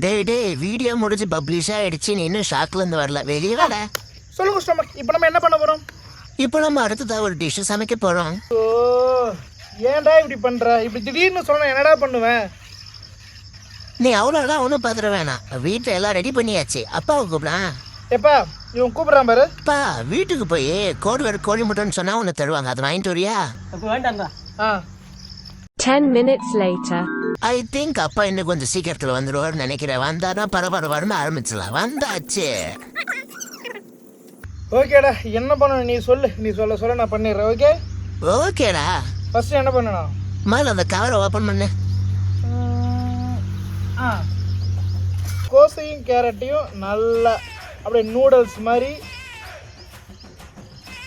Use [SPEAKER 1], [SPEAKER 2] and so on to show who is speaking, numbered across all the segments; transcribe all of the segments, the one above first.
[SPEAKER 1] டேய் வீடியோ முடிஞ்சு பப்ளிஷ் ஆயிடுச்சு. நீ இன்னும் ஷாக்ல இருந்து வரல. வெளியே வாடா.
[SPEAKER 2] சொல்லுங்க கஸ்டமர், இப்போ நம்ம என்ன பண்ண போறோம்?
[SPEAKER 1] இப்போ நம்ம அடுத்ததா ஒரு டிஷ் சமைக்க போறோம்.
[SPEAKER 2] ஓ, ஏன்டா இப்படி பண்ற? இப்படி திடீர்னு சொன்னா என்னடா பண்ணுவேன்?
[SPEAKER 1] நீ அவ்வளோதான் ஒன்றும் பார்த்துட வேணாம். வீட்டில் எல்லாம் ரெடி பண்ணியாச்சு. அப்பாவை கூப்பிடலாம்.
[SPEAKER 2] எப்பா இவன் கூப்பிடுறான் பாரு.
[SPEAKER 1] அப்பா வீட்டுக்கு போய் கோழி முட்டைன்னு சொன்னா ஒன்று தருவாங்க. அதை வாங்கிட்டு வரியா?
[SPEAKER 2] அப்போ வேண்டாம்டா.
[SPEAKER 3] 10 minutes later.
[SPEAKER 1] ஐ திங்க் அப்பா இன்னும் கொஞ்சம் சீக்கிரத்தில் வந்துடுவார்னு நினைக்கிறேன். வந்தானா பரபரன்னு ஆரம்பிச்சிடலாம். வந்தாச்சு.
[SPEAKER 2] ஓகேடா, என்ன பண்ணணும் நீ சொல்லு. நீ சொல்ல நான் பண்ணிடுறேன். ஓகே
[SPEAKER 1] ஓகேடா.
[SPEAKER 2] ஃபர்ஸ்ட் என்ன பண்ணணும்?
[SPEAKER 1] முதல்ல அந்த கவரை ஓப்பன் பண்ணு.
[SPEAKER 2] கோஸையும் கேரட்டையும் நல்லா அப்படியே நூடுல்ஸ் மாதிரி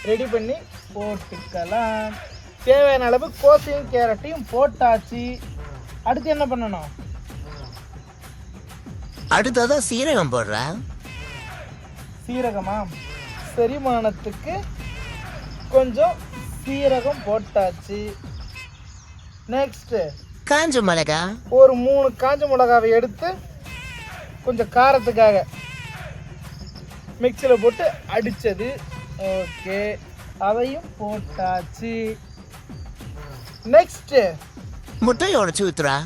[SPEAKER 2] ரெடி பண்ணி போட்டுக்கலாம். தேவையான அளவு கோஸையும் கேரட்டையும் போட்டாச்சு. அடுத்து என்ன பண்ணணும்?
[SPEAKER 1] அடுத்ததான் சீரகம் போடுறா.
[SPEAKER 2] சீரகமா? செரிமானத்துக்கு கொஞ்சம் சீரகம் போட்டாச்சு. நெக்ஸ்ட்
[SPEAKER 1] காஞ்ச மிளகா.
[SPEAKER 2] ஒரு 3 காஞ்ச மிளகாவை எடுத்து கொஞ்சம் காரத்துக்காக மிக்சியில் போட்டு அடித்தது. ஓகே, அதையும் போட்டாச்சு. நெக்ஸ்ட்டு
[SPEAKER 1] முட்டையை உடச்சி ஊத்துறா.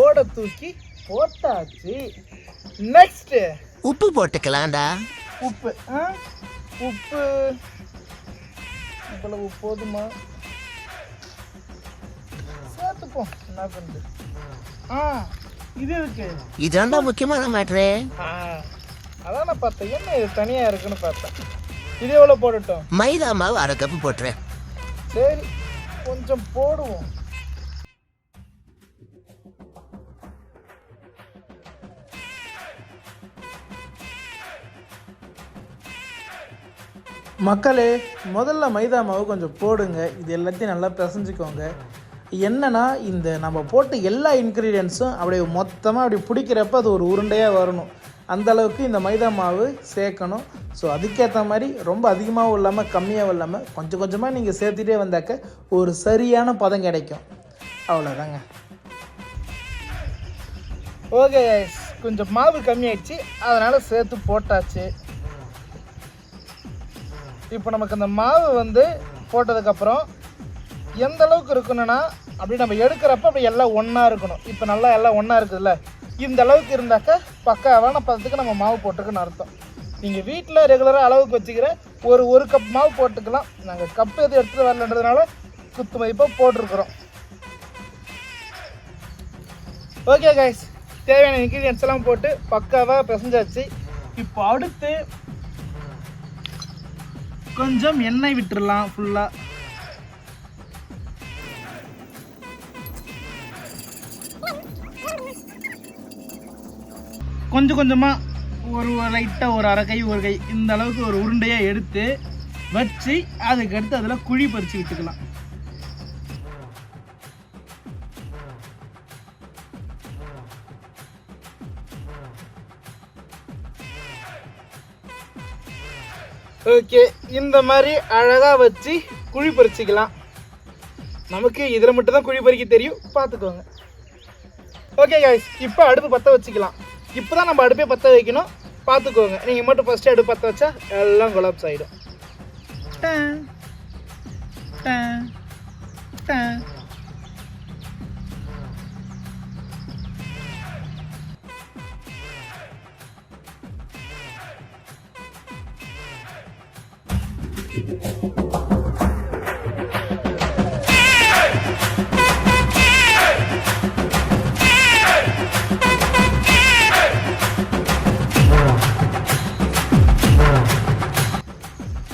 [SPEAKER 2] ஓட தூக்கி போட்டாச்சு. நெக்ஸ்ட்
[SPEAKER 1] உப்பு போட்டுக்கலாம்டா.
[SPEAKER 2] உப்பு உப்பு இவ்வளவு போதுமா? சேர்த்துப்போம். என்ன பண்ணுது? இது இருக்கு.
[SPEAKER 1] இதாண்டா முக்கியமான மேட்ரு.
[SPEAKER 2] அதான் நான் பார்த்தேன், என்ன இது தனியா இருக்குன்னு பார்த்தேன். இது எவ்வளவு போடட்டும்?
[SPEAKER 1] மைதா மாவு 1/2 கப்பு போட்டுறேன்.
[SPEAKER 2] சரி, கொஞ்சம் போடுவோம். மக்களே, முதல்ல மைதா மாவு கொஞ்சம் போடுங்க. இது எல்லாத்தையும் நல்லா பிசைஞ்சுக்கோங்க. என்னன்னா, இந்த நம்ம போட்ட எல்லா இன்க்ரீடியன்ஸும் அப்படியே மொத்தமாக அப்படி பிடிக்கிறப்ப அது ஒரு உருண்டையாக வரணும். அந்தளவுக்கு இந்த மைதா மாவு சேர்க்கணும். ஸோ அதுக்கேற்ற மாதிரி ரொம்ப அதிகமாகவும் இல்லாமல் கம்மியாகவும் இல்லாமல் கொஞ்சம் கொஞ்சமாக நீங்கள் சேர்த்துட்டே வந்தாக்க ஒரு சரியான பதம் கிடைக்கும். அவ்வளோதாங்க. ஓகே, கொஞ்சம் மாவு கம்மியாயிடுச்சு, அதனால் சேர்த்து போட்டாச்சு. இப்போ நமக்கு அந்த மாவு போட்டதுக்கப்புறம் எந்த அளவுக்கு இருக்கணும்னா, அப்படி நம்ம எடுக்கிறப்ப அப்படி எல்லாம் ஒன்றா இருக்கணும். இப்போ நல்லா எல்லாம் ஒன்றா இருக்குதுல்ல, இந்த அளவுக்கு இருந்தாக்க பக்காவான பதத்துக்கு நம்ம மாவு போட்டிருக்குன்னு அர்த்தம். நீங்கள் வீட்டில் ரெகுலராக அளவுக்கு வச்சுக்கிற ஒரு கப் மாவு போட்டுக்கலாம். நாங்கள் கப்பு எதுவும் எடுத்துகிட்டு வரலன்றதுனால குத்து மதிப்பாக போட்டிருக்கிறோம். ஓகே கைஸ், தேவையான இன்க்ரீடியன்ஸ் எல்லாம் போட்டு பக்காவாக பிசைஞ்சாச்சு. இப்போ அடுத்து கொஞ்சம் எண்ணெய் விட்டுடலாம். ஃபுல்லாக கொஞ்சம் கொஞ்சமாக ஒரு லைட்டாக ஒரு 1/2 கை 1 கை இந்த அளவுக்கு ஒரு உருண்டையாக எடுத்து வச்சு அதுக்கடுத்து அதில் குழி பறித்து விட்டுக்கலாம். ஓகே, இந்த மாதிரி அழகாக வச்சு குழி பறிச்சிக்கலாம். நமக்கு இதில் மட்டும் தான் குழி பறிக்க தெரியும், பார்த்துக்கோங்க. ஓகே கைஸ், இப்போ அடுப்பு பற்ற வச்சுக்கலாம். இப்போ தான் நம்ம அடுப்பே பற்ற வைக்கணும், பார்த்துக்கோங்க. நீங்கள் மட்டும் ஃபஸ்ட்டு அடுப்பு பற்ற வச்சா எல்லாம் கொலாப்ஸ் ஆகிடும்.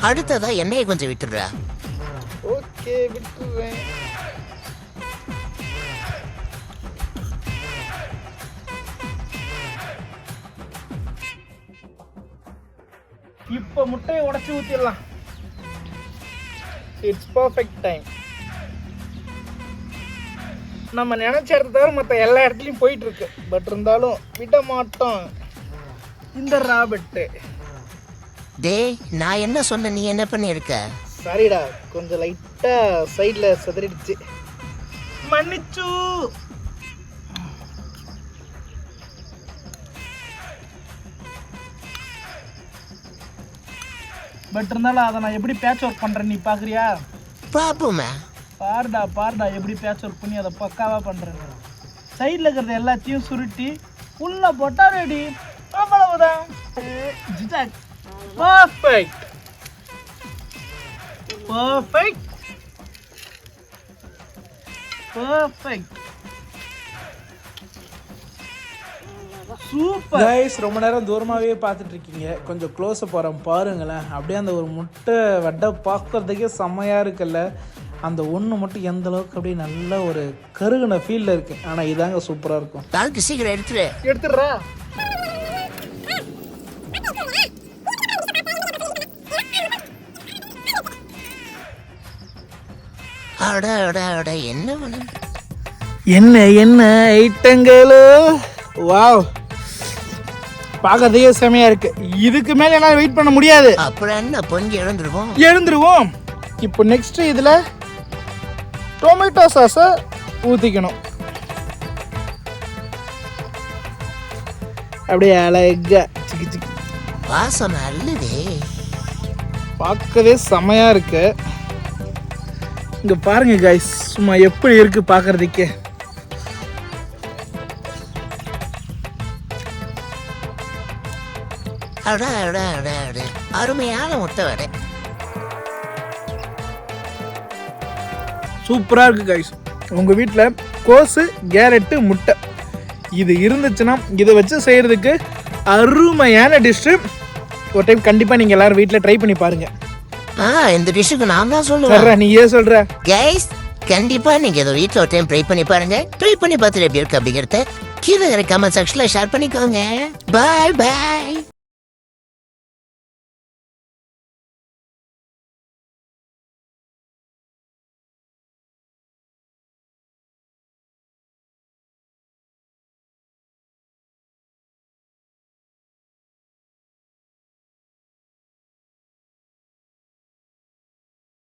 [SPEAKER 1] அடுத்ததா எண்ணெயை கொஞ்சம் விட்டுடுறா.
[SPEAKER 2] ஓகே, விட்டுறேன். இப்போ முட்டையை உடைச்சி ஊற்றிடலாம். It's perfect time. நம்ம நினைச்ச இடத்த தவிர மற்ற எல்லா இடத்துலையும் போயிட்டு இருக்கு. பட் இருந்தாலும் விட மாட்டோம் இந்த ராபர்ட்டு.
[SPEAKER 1] டேய் நான் என்ன சொன்னேன், நீ என்ன பண்ணியிருக்க?
[SPEAKER 2] சாரிடா, கொஞ்சம் லைட்டாக சைடில் சிதறிடுச்சு, மன்னிச்சு. பட் இருந்தாலும் அதை நான் எப்படி பேட்ச் ஒர்க் பண்ணுறேன் நீ பார்க்குறியா?
[SPEAKER 1] பாப்புமே
[SPEAKER 2] பாருடா எப்படி பேட்ச் ஒர்க் பண்ணி அதை பக்காவாக பண்ணுறேன். சைடில் இருக்கிறத எல்லாத்தையும் சுருட்டி உள்ளே போட்டால் ரெடி, அவ்வளவுதான். Perfect perfect perfect super guys. ரொம்ப நேரம் தூரமாகவே பார்த்துட்டு இருக்கீங்க, கொஞ்சம் க்ளோஸை போகிறோம் பாருங்களேன். அப்படியே அந்த ஒரு முட்டை வடை பார்க்குறதுக்கே செம்மையாக இருக்குல்ல. அந்த ஒன்று மட்டும் எந்த அளவுக்கு அப்படியே நல்ல ஒரு கருகுன ஃபீலில் இருக்குது. ஆனால் இதாங்க சூப்பராக இருக்கும்.
[SPEAKER 1] தாளுக்கு சீக்கிரம்
[SPEAKER 2] எடுத்துடுறா. என்ன ஐட்டங்களோ, வாவ், பார்க்கறதுக்கே செமையா இருக்கு. இதுக்கு மேல என்னால வெயிட் பண்ண முடியாது.
[SPEAKER 1] அப்புறம் என்ன, பொங்கி
[SPEAKER 2] எழுந்துருவோம். இப்போ நெக்ஸ்ட் இதுல டொமேட்டோ சாஸை ஊத்திக்கணும். அப்படியே அழகா சிக்கி சிக்கி,
[SPEAKER 1] வாசம் நல்லதே,
[SPEAKER 2] பார்க்கவே செமையா இருக்கு. இங்க பாருங்க கைஸ், சும்மா எப்படி இருக்கு பார்க்கறதுக்கே.
[SPEAKER 1] அருமையான முட்டை வடை,
[SPEAKER 2] சூப்பரா இருக்கு கைஸ். உங்க வீட்டில் கோஸு, கேரட்டு, முட்டை இது இருந்துச்சுன்னா இதை வச்சு செய்யறதுக்கு அருமையான டிஷ்ஷு. ஒரு டைம் கண்டிப்பா நீங்க எல்லாரும் வீட்டில் ட்ரை பண்ணி பாருங்க.
[SPEAKER 1] இந்த டிஷ்ஷுக்கு நான் தான் சொல்லுவேன்,
[SPEAKER 2] நீ ஏன் சொல்ற?
[SPEAKER 1] கைஸ் கண்டிப்பா நீங்க இதை வீட்டில் ஒரு டைம் ட்ரை பண்ணி பாருங்க. ட்ரை பண்ணி பார்த்துட்டு எப்படி இருக்கு அப்படிங்கிறத கீழே கமெண்ட் செக்ஷன்ல ஷேர் பண்ணிக்கோங்க. பாய் பாய்.